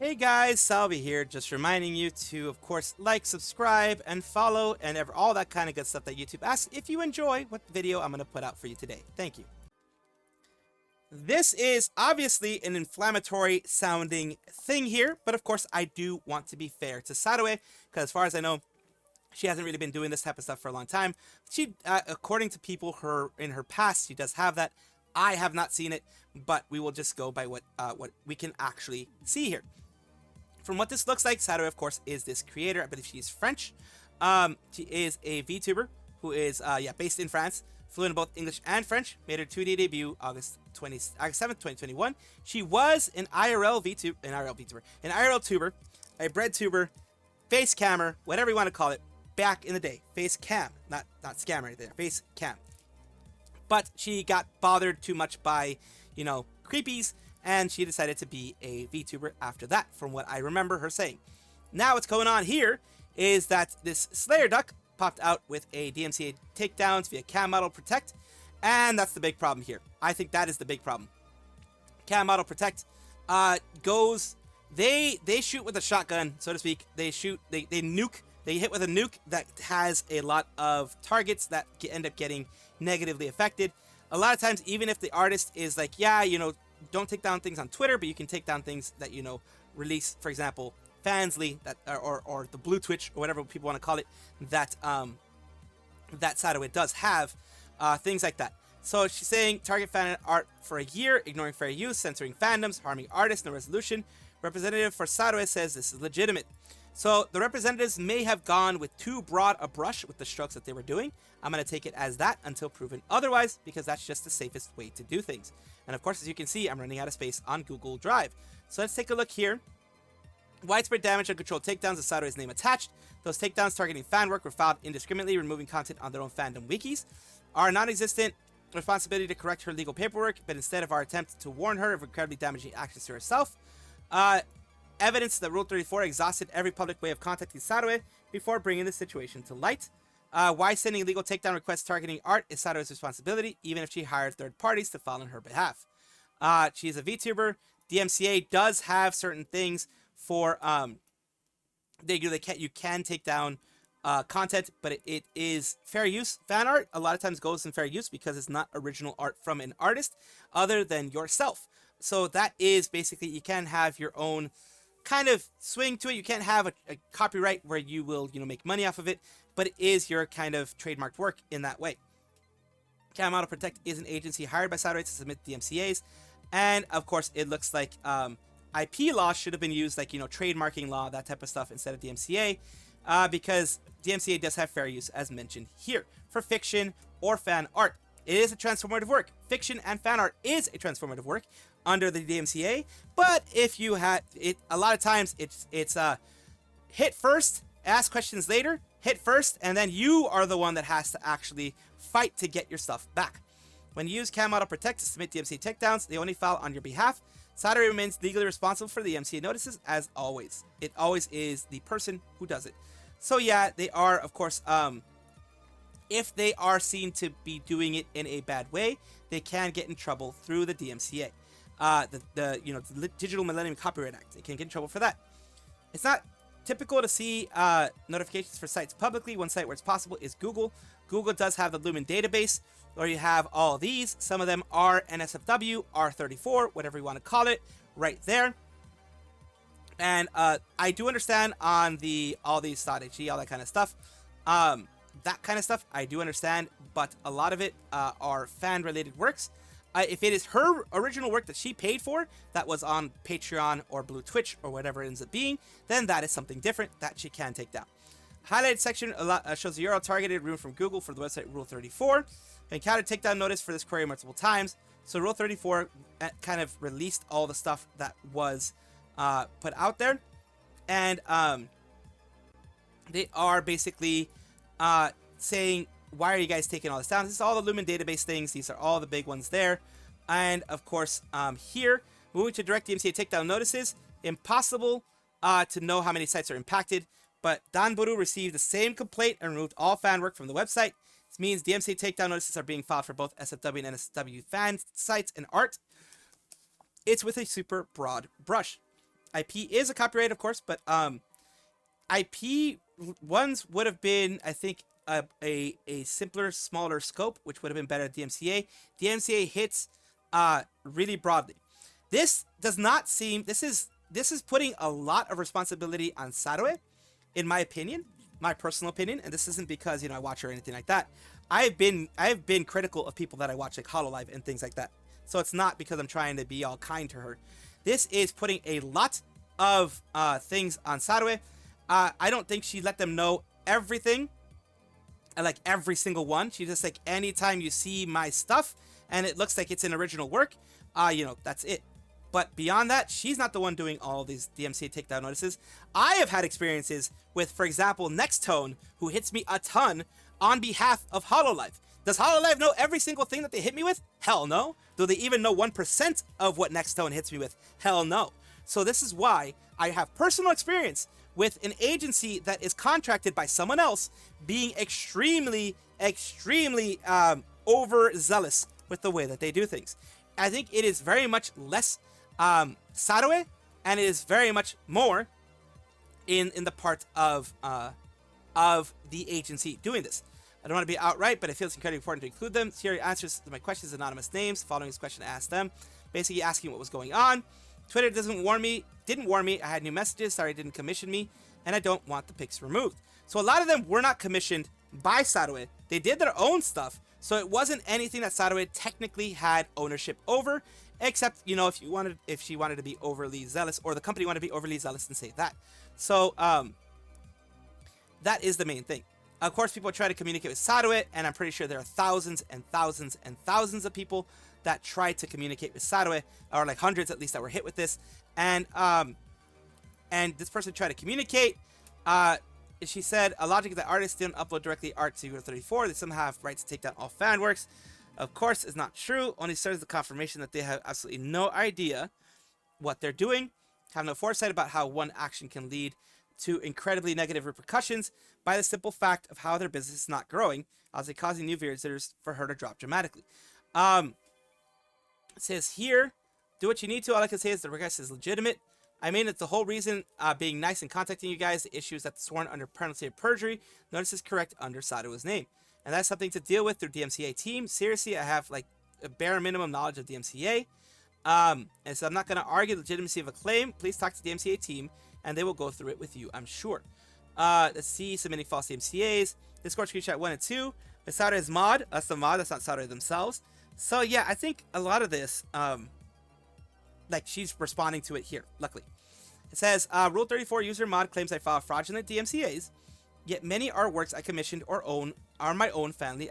Hey guys, Salvi here, just reminding you to, of course, like, subscribe, and follow, and all that kind of good stuff that YouTube asks if you enjoy what video I'm going to put out for you today. Thank you. This is obviously an inflammatory sounding thing here, but of course I do want to be fair to Saruei, because as far as I know, she hasn't really been doing this type of stuff for a long time. She, according to people in her past, she does have that. I have not seen it, but we will just go by what we can actually see here. From what this looks like, Saruei, of course, is this creator. I believe she's French. She is a VTuber who is, based in France, fluent in both English and French. Made her 2D debut August 7th, 2021. She was an IRL tuber, a bread tuber, face cammer, whatever you want to call it, back in the day. Face cam, not scam right there. Face cam. But she got bothered too much by, creepies, and she decided to be a VTuber after that, from what I remember her saying. Now what's going on here is that this Slayer Duck popped out with a DMCA takedowns via Cam Model Protect, and that's the big problem here. I think that is the big problem. Cam Model Protect goes... They shoot with a shotgun, so to speak. They nuke. They hit with a nuke that has a lot of targets that end up getting negatively affected. A lot of times, even if the artist is like, don't take down things on Twitter, but you can take down things that, release, for example, Fansly, that or the Blue Twitch, or whatever people want to call it, that Saruei does have, things like that. So she's saying, target fan art for a year, ignoring fair use, censoring fandoms, harming artists, no resolution. Representative for Saruei says this is legitimate. So the representatives may have gone with too broad a brush with the strokes that they were doing. I'm going to take it as that until proven otherwise, because that's just the safest way to do things. And of course, as you can see, I'm running out of space on Google Drive. So let's take a look here. Widespread damage and controlled takedowns with Saruei's name attached. Those takedowns targeting fan work were filed indiscriminately, removing content on their own fandom wikis. Our non-existent responsibility to correct her legal paperwork, but instead of our attempt to warn her of incredibly damaging actions to herself. Evidence that Rule 34 exhausted every public way of contacting Saruei before bringing the situation to light. Why sending illegal takedown requests targeting art is Saruei's responsibility, even if she hired third parties to file on her behalf. She is a VTuber. DMCA does have certain things for you can take down content, but it is fair use. Fan art a lot of times goes in fair use because it's not original art from an artist other than yourself. So that is basically, you can have your own kind of swing to it. You can't have a copyright where you will, make money off of it, but it is your kind of trademarked work in that way. Cam Model Protect is an agency hired by Saruei to submit DMCAs, and of course, it looks like IP law should have been used, like trademarking law, that type of stuff, instead of DMCA, because DMCA does have fair use, as mentioned here, for fiction or fan art. It is a transformative work. Fiction and fan art is a transformative work under the DMCA, but if you had it, a lot of times it's hit first, ask questions later, hit first, and then you are the one that has to actually fight to get your stuff back. When you use Cam Model Protect to submit DMCA takedowns, they only file on your behalf. Saruei remains legally responsible for the DMCA notices, as always. It always is the person who does it. So yeah, they are, of course, if they are seen to be doing it in a bad way, they can get in trouble through the DMCA. The Digital Millennium Copyright Act. They can get in trouble for that. It's not typical to see notifications for sites publicly. One site where it's possible is Google. Google does have the Lumen database, where you have all these. Some of them are NSFW, R34, whatever you want to call it, right there. And I do understand on all these .hg, all that kind of stuff. That kind of stuff, I do understand, but a lot of it are fan-related works. If it is her original work that she paid for, that was on Patreon or Blue Twitch or whatever it ends up being, then that is something different that she can take down. Highlighted section shows the URL targeted room from Google for the website Rule 34. Encountered takedown notice for this query multiple times. So Rule 34 kind of released all the stuff that was put out there. And they are basically saying, why are you guys taking all this down? This is all the Lumen database things. These are all the big ones there. And of course, here, moving to direct DMCA takedown notices, impossible to know how many sites are impacted. But Danburu received the same complaint and removed all fan work from the website. This means DMCA takedown notices are being filed for both SFW and NSFW fan sites and art. It's with a super broad brush. IP is a copyright, of course, but IP ones would have been, I think, a simpler, smaller scope, which would have been better at DMCA. DMCA hits really broadly. This does not seem. This is putting a lot of responsibility on Saruei, in my opinion, my personal opinion, and this isn't because I watch her or anything like that. I've been critical of people that I watch, like hololive and things like that. So it's not because I'm trying to be all kind to her. This is putting a lot of things on Saruei. I don't think she let them know everything, like every single one. She just like, anytime you see my stuff and it looks like it's an original work, that's it. But beyond that, she's not the one doing all these DMCA takedown notices. I have had experiences with, for example, Nextone, who hits me a ton on behalf of hololive. Does hololive know every single thing that they hit me with? Hell no. Do they even know 1% of what Nextone hits me with? Hell no. So this is why I have personal experience with an agency that is contracted by someone else being extremely, extremely overzealous with the way that they do things. I think it is very much less Saruei, and it is very much more in the part of the agency doing this. I don't want to be outright, but it feels incredibly important to include them. Here answers to my questions, anonymous names. Following his question, I asked them, basically asking what was going on. Twitter didn't warn me. I had new messages. Sorry, didn't commission me, and I don't want the pics removed. So a lot of them were not commissioned by Saruei. They did their own stuff, so it wasn't anything that Saruei technically had ownership over, except if she wanted to be overly zealous, or the company wanted to be overly zealous and say that. So that is the main thing. Of course, people try to communicate with Saruei, and I'm pretty sure there are thousands and thousands and thousands of people that try to communicate with Saruei, or like hundreds at least that were hit with this. And this person tried to communicate. She said, a logic that artists didn't upload directly art to 34. They somehow have rights to take down all fan works. Of course, it's not true. Only serves the confirmation that they have absolutely no idea what they're doing, have no foresight about how one action can lead to incredibly negative repercussions by the simple fact of how their business is not growing, as they causing new visitors for her to drop dramatically. It says here, do what you need to. All I can say is the request is legitimate. I mean, it's the whole reason being nice and contacting you guys. The issue is that sworn under penalty of perjury. Notice is correct under Saruei's name. And that's something to deal with through DMCA team. Seriously, I have like a bare minimum knowledge of DMCA. And so I'm not going to argue the legitimacy of a claim. Please talk to the DMCA team and they will go through it with you, I'm sure. Let's see, submitting false DMCAs. Discord screenshot 1 and 2. The Saruei's mod. That's the mod. That's not Saruei themselves. So yeah, I think a lot of this, like she's responding to it here, luckily. It says, Rule 34 user mod claims I file fraudulent DMCAs, yet many artworks I commissioned or own are my own fancy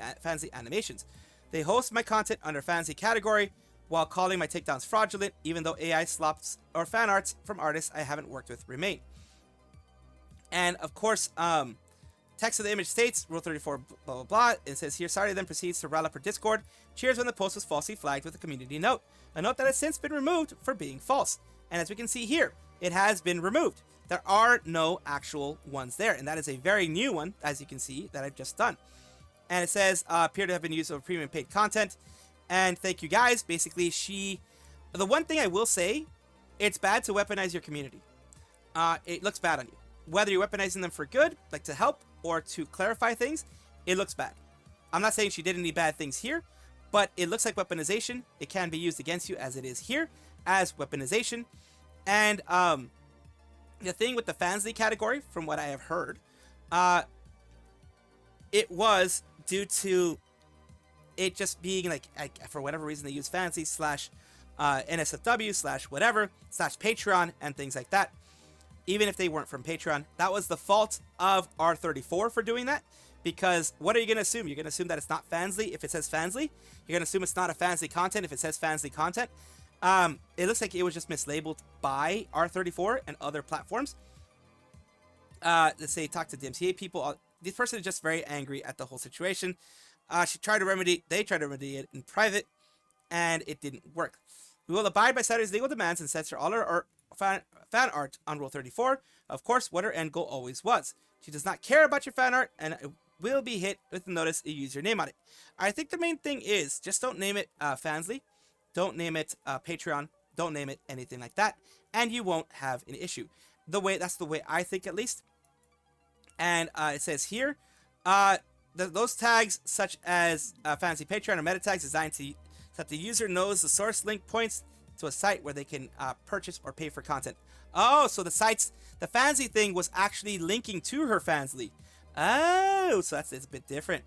animations. They host my content under fancy category while calling my takedowns fraudulent, even though AI slops or fan arts from artists I haven't worked with remain. And of course, text of the image states, Rule 34, blah, blah, blah. It says here, Saruei then proceeds to rally up her Discord. Cheers when the post was falsely flagged with a community note. A note that has since been removed for being false. And as we can see here, it has been removed. There are no actual ones there. And that is a very new one, as you can see, that I've just done. And it says, appear to have been used for premium paid content. And thank you guys. Basically, the one thing I will say, it's bad to weaponize your community. It looks bad on you. Whether you're weaponizing them for good, like to help, or to clarify things, it looks bad. I'm not saying she did any bad things here, but it looks like weaponization. It can be used against you as it is here, as weaponization. And the thing with the fansly category, from what I have heard, it was due to it just being like for whatever reason they use fancy / NSFW / whatever / Patreon and things like that. Even if they weren't from Patreon, that was the fault of R34 for doing that. Because what are you going to assume? You're going to assume that it's not fansly if it says fansly. You're going to assume it's not a fansly content if it says fansly content. It looks like it was just mislabeled by R34 and other platforms. Let's say talk to DMCA people. This person is just very angry at the whole situation. They tried to remedy it in private, and it didn't work. We will abide by Saruei's legal demands and censor all our fan art on Rule 34. Of course, what her end goal always was. She does not care about your fan art, and it will be hit with the notice you use your name on it. I think the main thing is just don't name it fansly. Don't name it Patreon. Don't name it anything like that. and you won't have an issue. That's the way I think, at least. And it says here, those tags such as fancy Patreon or meta tags designed so that the user knows the source link points to a site where they can purchase or pay for content. Oh, so the fancy thing was actually linking to her Fansly. Oh, so it's a bit different.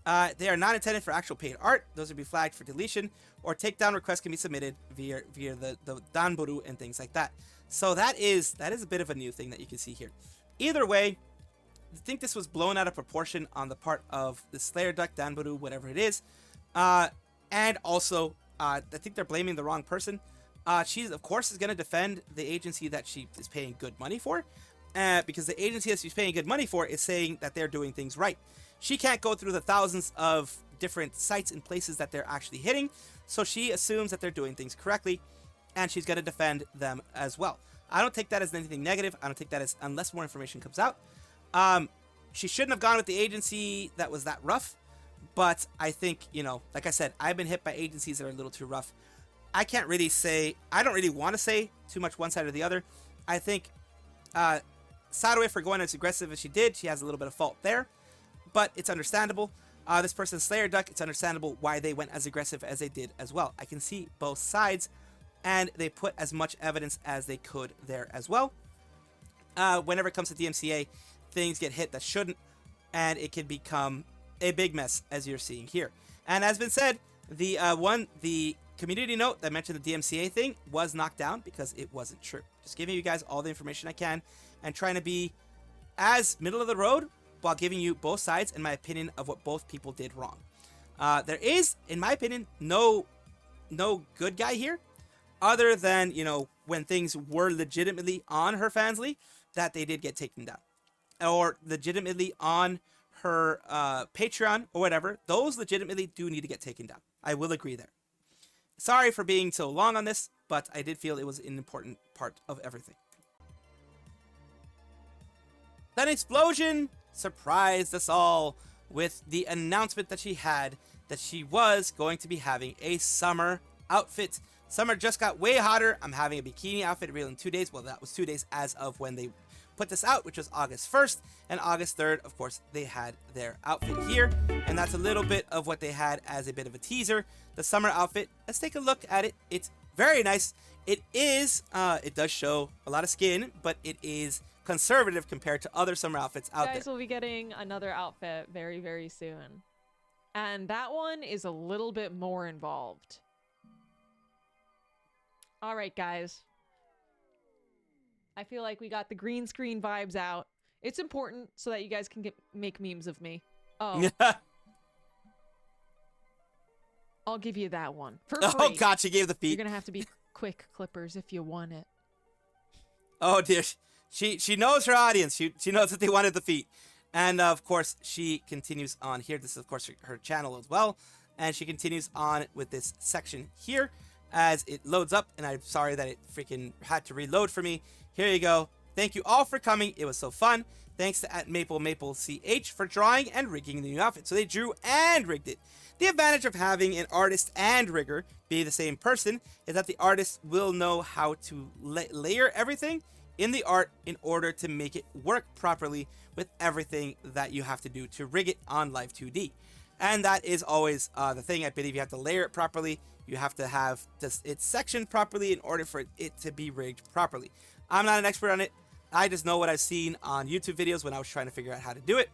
They are not intended for actual paid art. Those will be flagged for deletion, or takedown requests can be submitted via the Danboru and things like that. So that is a bit of a new thing that you can see here. Either way, I think this was blown out of proportion on the part of the Slayer Duck, Danboru, whatever it is. And also, I think they're blaming the wrong person. She, of course, is going to defend the agency that she is paying good money for. Because the agency that she's paying good money for is saying that they're doing things right. She can't go through the thousands of different sites and places that they're actually hitting. So she assumes that they're doing things correctly. And she's going to defend them as well. I don't take that as anything negative. I don't take that as, unless more information comes out. She shouldn't have gone with the agency that was that rough. But I think, like I said, I've been hit by agencies that are a little too rough. I can't really say, I don't really want to say too much one side or the other. I think Saruei, for going as aggressive as she did, she has a little bit of fault there. But it's understandable. This person's Slayer Duck, it's understandable why they went as aggressive as they did as well. I can see both sides, and they put as much evidence as they could there as well. Whenever it comes to DMCA, things get hit that shouldn't, and it can become a big mess, as you're seeing here. And as been said, the community note that mentioned the DMCA thing was knocked down because it wasn't true. Just giving you guys all the information I can and trying to be as middle of the road while giving you both sides and my opinion of what both people did wrong. There is, in my opinion, no good guy here, other than, when things were legitimately on her Fansly, that they did get taken down. Or legitimately on her Patreon or whatever. Those legitimately do need to get taken down. I will agree there. Sorry for being so long on this, but I did feel it was an important part of everything. Sunnysplosion surprised us all with the announcement that she had that she was going to be having a summer outfit. Summer just got way hotter. I'm having a bikini outfit real in 2 days. Well, that was 2 days as of when they put this out, which was August 1st, and August 3rd, of course, they had their outfit here, and that's a little bit of what they had as a bit of a teaser. The summer outfit, let's take a look at it. It's very nice. It does show a lot of skin, but it is conservative compared to other summer outfits out there. You guys will be getting another outfit very, very soon, and that one is a little bit more involved. All right, guys. I feel like we got the green screen vibes out. It's important so that you guys can make memes of me. Oh. I'll give you that one for free. Oh, God, she gave the feet. You're going to have to be quick clippers if you want it. Oh, dear. She knows her audience. She knows that they wanted the feet. And, of course, she continues on here. This is, of course, her channel as well. And she continues on with this section here as it loads up. And I'm sorry that it freaking had to reload for me. Here you go. Thank you all for coming. It was so fun. Thanks to @MapleMapleCH for drawing and rigging the new outfit. So they drew and rigged it. The advantage of having an artist and rigger be the same person is that the artist will know how to layer everything in the art in order to make it work properly with everything that you have to do to rig it on Live 2D. And that is always the thing. I believe you have to layer it properly. You have to have it sectioned properly in order for it to be rigged properly. I'm not an expert on it. I just know what I've seen on YouTube videos when I was trying to figure out how to do it.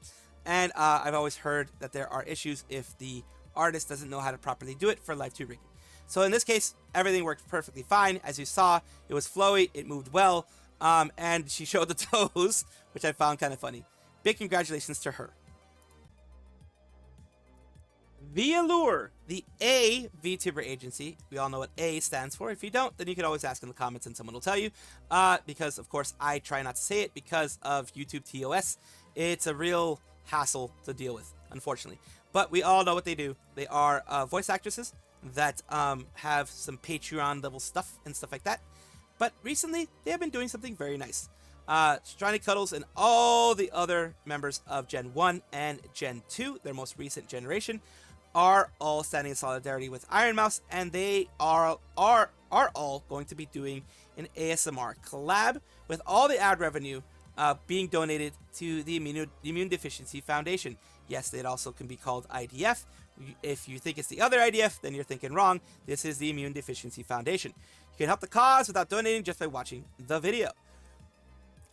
And I've always heard that there are issues if the artist doesn't know how to properly do it for Live 2 rigging. So in this case, everything worked perfectly fine. As you saw, it was flowy, it moved well, and she showed the toes, which I found kind of funny. Big congratulations to her. VAllure the A-Vtuber agency. We all know what A stands for. If you don't, then you can always ask in the comments and someone will tell you. Because, of course, I try not to say it because of YouTube TOS. It's a real hassle to deal with, unfortunately. But we all know what they do. They are voice actresses that have some Patreon level stuff and stuff like that. But recently, they have been doing something very nice. Striny Cuddles and all the other members of Gen 1 and Gen 2, their most recent generation, are all standing in solidarity with Iron Mouse, and they are are all going to be doing an ASMR collab with all the ad revenue being donated to the Immune Deficiency Foundation. Yes, it also can be called IDF. If you think it's the other IDF, then you're thinking wrong. This is the Immune Deficiency Foundation. You can help the cause without donating just by watching the video.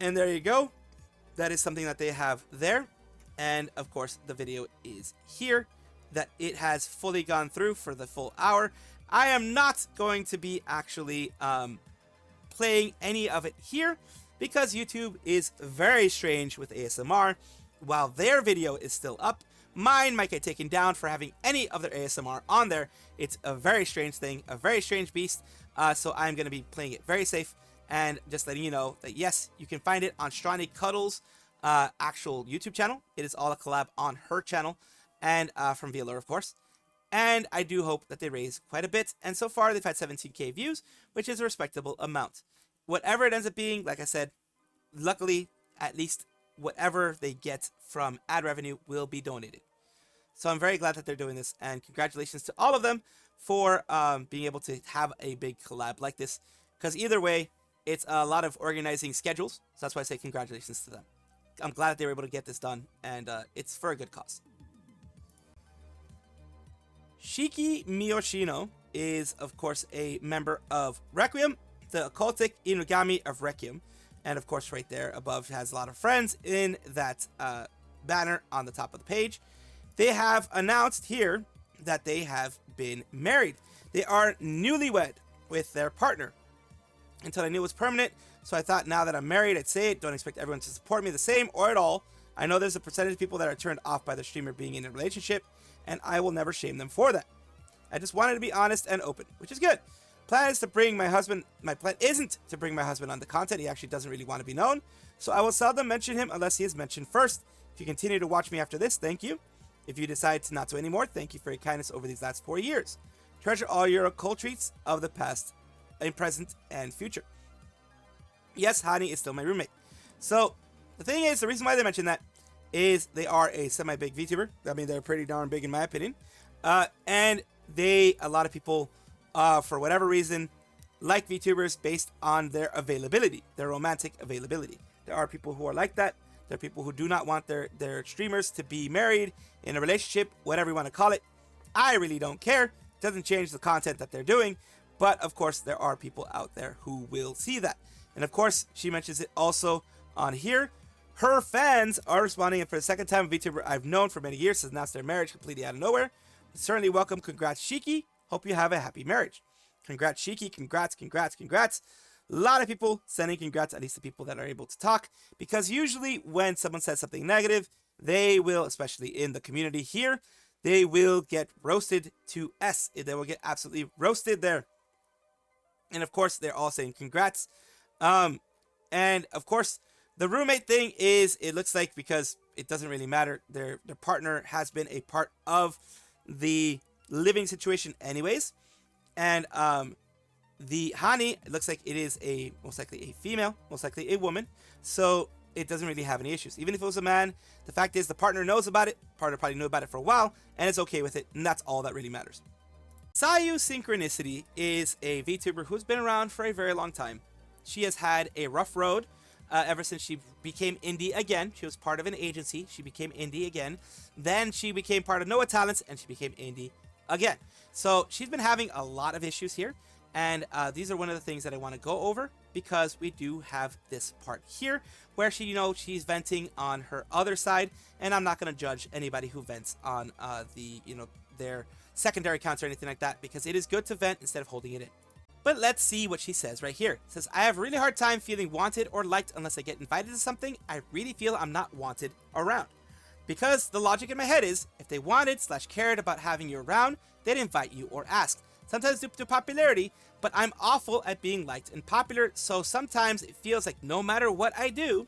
And there you go. That is something that they have there. And of course, the video is here, that it has fully gone through for the full hour. I am not going to be actually playing any of it here because YouTube is very strange with ASMR. While their video is still up, mine might get taken down for having any of their ASMR on there. It's a very strange thing, a very strange beast. So I'm going to be playing it very safe and just letting you know that yes, you can find it on Strani Cuddle's actual YouTube channel. It is all a collab on her channel and from VAllure, of course. And I do hope that they raise quite a bit. And so far, they've had 17k views, which is a respectable amount. Whatever it ends up being, like I said, luckily, at least whatever they get from ad revenue will be donated. So I'm very glad that they're doing this, and congratulations to all of them for being able to have a big collab like this, because either way, it's a lot of organizing schedules, so that's why I say congratulations to them. I'm glad that they were able to get this done, and it's for a good cause. Shiki Miyoshino is, of course, a member of Requiem, the occultic inugami of Requiem. And of course, right there above has a lot of friends in that banner on the top of the page. They have announced here that they have been married. They are newlywed with their partner. Until I knew it was permanent, so I thought now that I'm married, I'd say it. Don't expect everyone to support me the same or at all. I know there's a percentage of people that are turned off by the streamer being in a relationship, and I will never shame them for that. I just wanted to be honest and open, which is good. Plan is to bring my husband. My plan isn't to bring my husband on the content. He actually doesn't really want to be known. So I will seldom mention him unless he is mentioned first. If you continue to watch me after this, thank you. If you decide to not to anymore, thank you for your kindness over these last 4 years. Treasure all your occult treats of the past, and present, and future. Yes, Hani is still my roommate. So the thing is, the reason why they mentioned that is they are a semi-big VTuber. I mean, they're pretty darn big in my opinion. And a lot of people, for whatever reason, like VTubers based on their availability, their romantic availability. There are people who are like that. There are people who do not want their streamers to be married, in a relationship, whatever you want to call it. I really don't care. It doesn't change the content that they're doing. But of course, there are people out there who will see that. And of course, she mentions it also on here. Her fans are responding, and for the second time, a VTuber I've known for many years has announced their marriage completely out of nowhere. Certainly welcome. Congrats, Shiki. Hope you have a happy marriage. Congrats, Shiki. Congrats, congrats, congrats. A lot of people sending congrats, at least the people that are able to talk, because usually when someone says something negative, they will, especially in the community here, they will get roasted to S. They will get absolutely roasted there. And of course, they're all saying congrats. And of course, the roommate thing is, it looks like, because it doesn't really matter, their partner has been a part of the living situation anyways. And the Hani, it looks like it is most likely a female, most likely a woman. So it doesn't really have any issues. Even if it was a man, the fact is the partner knows about it. Partner probably knew about it for a while, and it's okay with it. And that's all that really matters. Sayu Synchronicity is a VTuber who's been around for a very long time. She has had a rough road ever since she became indie again. She was part of an agency. She became indie again. Then she became part of Noah Talents, and she became indie again. So she's been having a lot of issues here. And these are one of the things that I want to go over, because we do have this part here where she, she's venting on her other side. And I'm not going to judge anybody who vents on their secondary accounts or anything like that, because it is good to vent instead of holding it in. But let's see what she says right here. It says, I have a really hard time feeling wanted or liked unless I get invited to something. I really feel I'm not wanted around. Because the logic in my head is, if they wanted/cared about having you around, they'd invite you or ask. Sometimes due to popularity, but I'm awful at being liked and popular, so sometimes it feels like no matter what I do,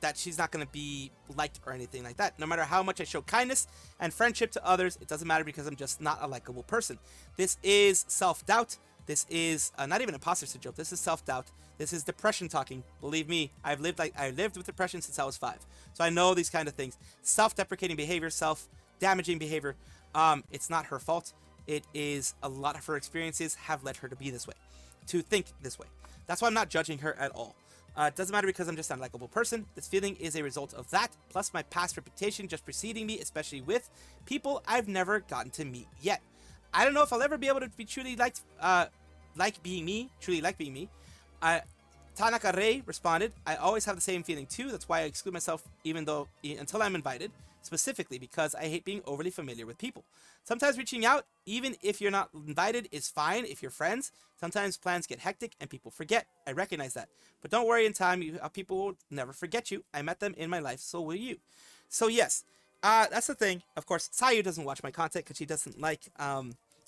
that she's not going to be liked or anything like that. No matter how much I show kindness and friendship to others, it doesn't matter, because I'm just not a likable person. This is self-doubt. This is not even imposter syndrome. This is self-doubt. This is depression talking. Believe me, I lived with depression since I was 5. So I know these kind of things. Self-deprecating behavior, self-damaging behavior. It's not her fault. it is a lot of her experiences have led her to be this way, to think this way. That's why I'm not judging her at all. It doesn't matter because I'm just not a likable person. This feeling is a result of that, plus my past reputation just preceding me, especially with people I've never gotten to meet yet. I don't know if I'll ever be able to be truly like being me. Tanaka Rei responded, I always have the same feeling too. That's why I exclude myself until I'm invited, specifically because I hate being overly familiar with people. Sometimes reaching out, even if you're not invited, is fine if you're friends. Sometimes plans get hectic and people forget. I recognize that. But don't worry, in time, people will never forget you. I met them in my life, so will you. So yes, that's the thing. Of course, Sayu doesn't watch my content because she doesn't like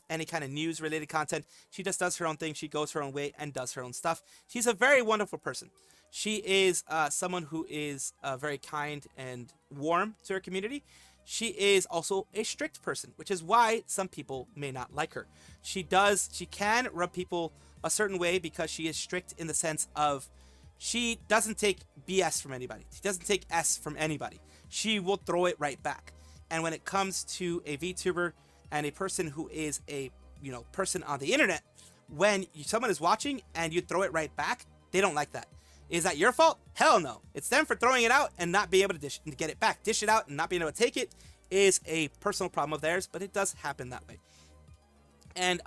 any kind of news-related content. She just does her own thing. She goes her own way and does her own stuff. She's a very wonderful person. She is someone who is very kind and warm to her community. She is also a strict person, which is why some people may not like her. She can rub people a certain way because she is strict in the sense of she doesn't take BS from anybody. She doesn't take S from anybody. She will throw it right back. And when it comes to a VTuber and a person who is a person on the internet, when someone is watching and you throw it right back, they don't like that. Is that your fault? Hell no. It's them for throwing it out and not being able to get it back. Dish it out and not being able to take it is a personal problem of theirs, but it does happen that way. And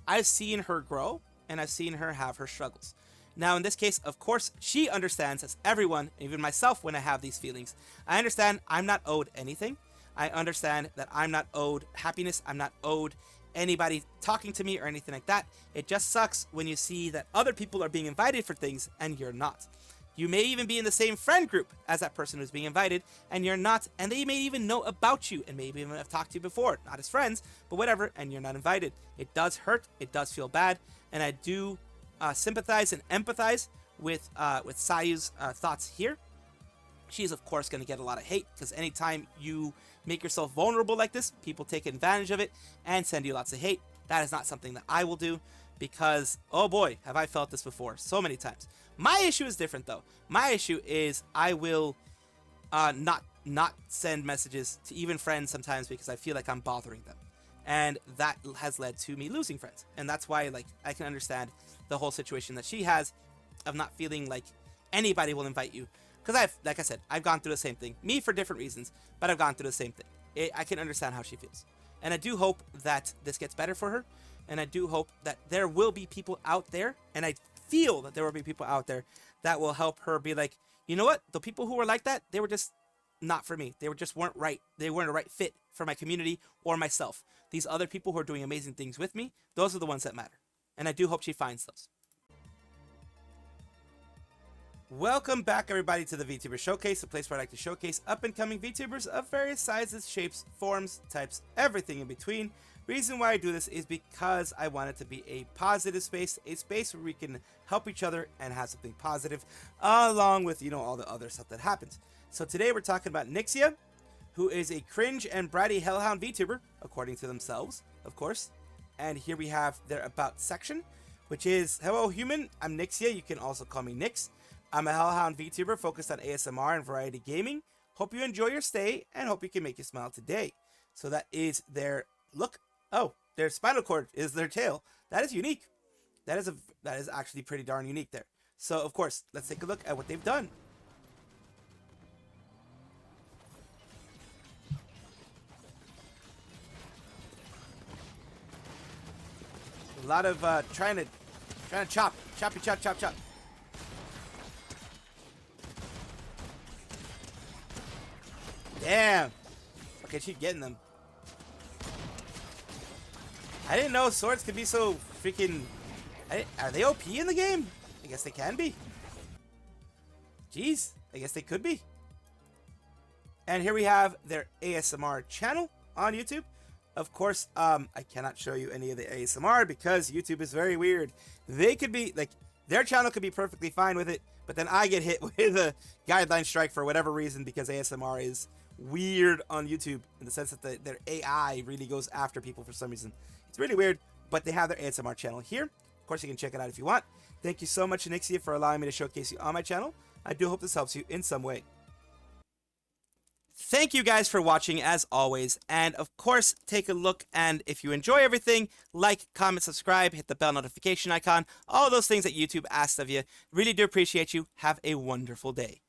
I've seen her grow and I've seen her have her struggles. Now, in this case, of course, she understands, as everyone, even myself, when I have these feelings. I understand I'm not owed anything. I understand that I'm not owed happiness. I'm not owed anybody talking to me or anything like that. It just sucks when you see that other people are being invited for things and you're not. You may even be in the same friend group as that person who's being invited and you're not, and they may even know about you and maybe even have talked to you before, not as friends, but whatever, and you're not invited. It does hurt. It does feel bad, and I do sympathize and empathize with Sayu's thoughts here. She's of course going to get a lot of hate because anytime you make yourself vulnerable like this, people take advantage of it and send you lots of hate. That is not something that I will do because, oh boy, have I felt this before so many times. My issue is different though. My issue is I will not send messages to even friends sometimes because I feel like I'm bothering them. And that has led to me losing friends. And that's why I can understand the whole situation that she has of not feeling like anybody will invite you. Because like I said, I've gone through the same thing. Me for different reasons, but I've gone through the same thing. I can understand how she feels. And I do hope that this gets better for her. And I do hope that there will be people out there, and I feel that there will be people out there that will help her be like, you know what? The people who were like that, they were just not for me. They weren't right. They weren't a right fit for my community or myself. These other people who are doing amazing things with me, those are the ones that matter. And I do hope she finds those. Welcome back, everybody, to the VTuber Showcase, the place where I like to showcase up-and-coming VTubers of various sizes, shapes, forms, types, everything in between. Reason why I do this is because I want it to be a positive space, a space where we can help each other and have something positive, along with, all the other stuff that happens. So today we're talking about Nyxia, who is a cringe and bratty hellhound VTuber, according to themselves, of course. And here we have their About section, which is, hello human, I'm Nyxia, you can also call me Nyx. I'm a hellhound VTuber focused on ASMR and variety gaming. Hope you enjoy your stay and hope you can make you smile today. So that is their look. Oh, their spinal cord is their tail. That is unique. That is actually pretty darn unique there. So of course, let's take a look at what they've done. A lot of trying to chop. Damn. Okay, she's getting them. I didn't know swords could be so freaking... Are they OP in the game? I guess they can be. Jeez, I guess they could be. And here we have their ASMR channel on YouTube. Of course, I cannot show you any of the ASMR because YouTube is very weird. They could be, their channel could be perfectly fine with it, but then I get hit with a guideline strike for whatever reason because ASMR is weird on YouTube in the sense that their AI really goes after people for some reason. It's really weird, but they have their ASMR channel here. Of course, you can check it out if you want. Thank you so much, Nyxia, for allowing me to showcase you on my channel. I do hope this helps you in some way. Thank you guys for watching as always, and of course take a look, and if you enjoy everything, like, comment, subscribe, hit the bell notification icon, all those things that YouTube asks of you. Really do appreciate you. Have a wonderful day.